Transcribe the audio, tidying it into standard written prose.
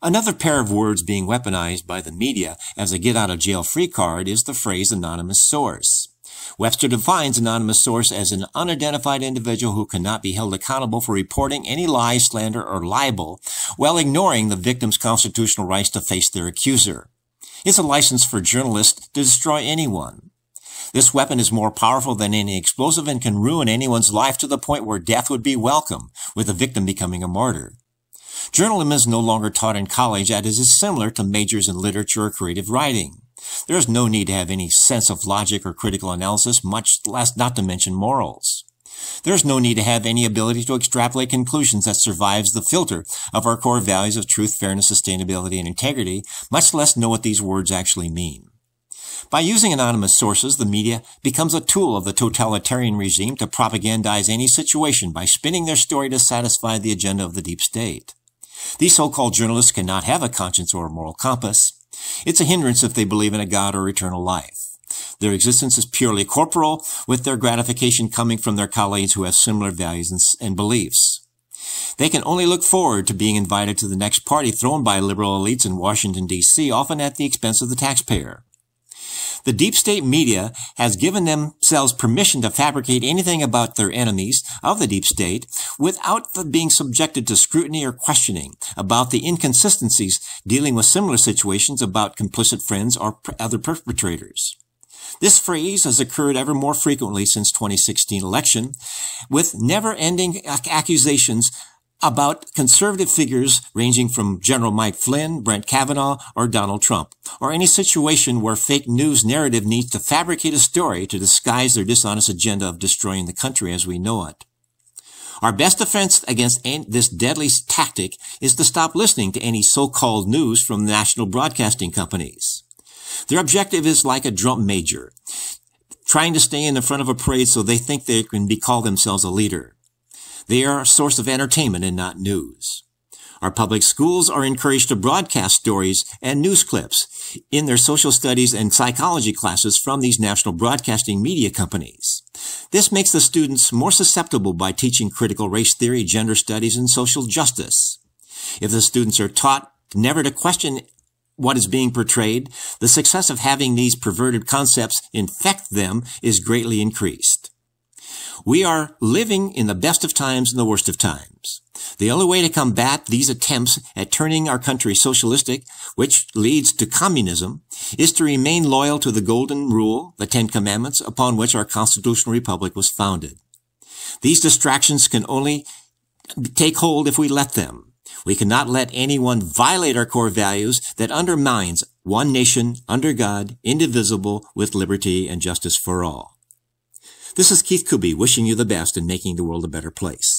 Another pair of words being weaponized by the media as a get-out-of-jail-free card is the phrase anonymous source. Webster defines anonymous source as an unidentified individual who cannot be held accountable for reporting any lie, slander, or libel while ignoring the victim's constitutional rights to face their accuser. It's a license for journalists to destroy anyone. This weapon is more powerful than any explosive and can ruin anyone's life to the point where death would be welcome, with the victim becoming a martyr. Journalism is no longer taught in college as it is similar to majors in literature or creative writing. There is no need to have any sense of logic or critical analysis, much less not to mention morals. There is no need to have any ability to extrapolate conclusions that survives the filter of our core values of truth, fairness, sustainability, and integrity, much less know what these words actually mean. By using anonymous sources, the media becomes a tool of the totalitarian regime to propagandize any situation by spinning their story to satisfy the agenda of the deep state. These so-called journalists cannot have a conscience or a moral compass. It's a hindrance if they believe in a God or eternal life. Their existence is purely corporal, with their gratification coming from their colleagues who have similar values and beliefs. They can only look forward to being invited to the next party thrown by liberal elites in Washington, D.C., often at the expense of the taxpayer. The deep state media has given themselves permission to fabricate anything about their enemies of the deep state without being subjected to scrutiny or questioning about the inconsistencies dealing with similar situations about complicit friends or other perpetrators. This phrase has occurred ever more frequently since 2016 election, with never-ending accusations about conservative figures ranging from General Mike Flynn, Brett Kavanaugh, or Donald Trump, or any situation where fake news narrative needs to fabricate a story to disguise their dishonest agenda of destroying the country as we know it. Our best defense against this deadly tactic is to stop listening to any so-called news from national broadcasting companies. Their objective is like a drum major, trying to stay in the front of a parade so they think they can call themselves a leader. They are a source of entertainment and not news. Our public schools are encouraged to broadcast stories and news clips in their social studies and psychology classes from these national broadcasting media companies. This makes the students more susceptible by teaching critical race theory, gender studies, and social justice. If the students are taught never to question what is being portrayed, the success of having these perverted concepts infect them is greatly increased. We are living in the best of times and the worst of times. The only way to combat these attempts at turning our country socialistic, which leads to communism, is to remain loyal to the Golden Rule, the Ten Commandments, upon which our constitutional republic was founded. These distractions can only take hold if we let them. We cannot let anyone violate our core values that undermines one nation, under God, indivisible, with liberty and justice for all. This is Keith Kuby wishing you the best in making the world a better place.